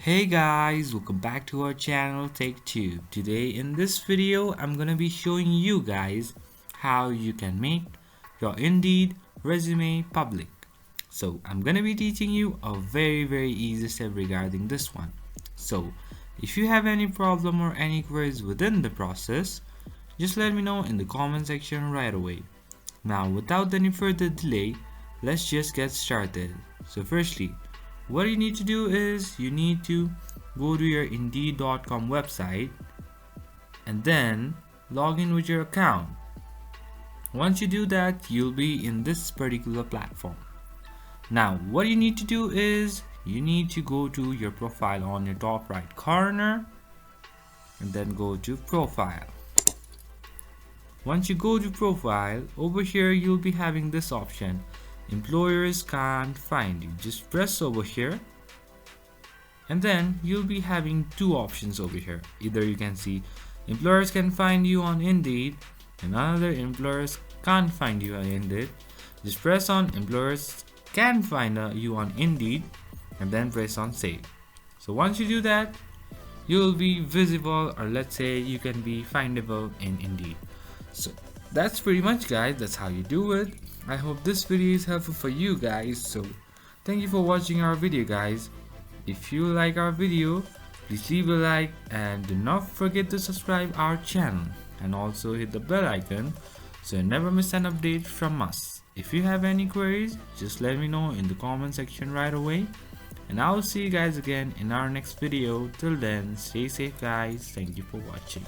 Hey guys, welcome back to our channel Take2. Today in this video I'm gonna be showing you guys how you can make your Indeed resume public. So I'm gonna be teaching you a very easy step regarding this one. So if you have any problem or any queries within the process, just let me know in the comment section right away. Now without any further delay, let's just get started. So firstly, what you need to do is you need to go to your Indeed.com website and then log in with your account. Once you do that, you'll be in this particular platform. Now what you need to do is you need to go to your profile on your top right corner and then go to profile. Once you go to profile, over here you'll be having this option, employers can't find you. Just press over here and then you'll be having two options over here. Either you can see employers can find you on Indeed and another employers can't find you on Indeed. Just press on employers can find you on Indeed and then press on save. So once you do that, you'll be visible, or let's say you can be findable in Indeed. So that's pretty much, guys. That's how you do it. I hope this video is helpful for you guys. So thank you for watching our video, guys. If you like our video, please leave a like and do not forget to subscribe our channel and also hit the bell icon so you never miss an update from us. If you have any queries, just let me know in the comment section right away, and I'll see you guys again in our next video. Till then, stay safe guys. Thank you for watching.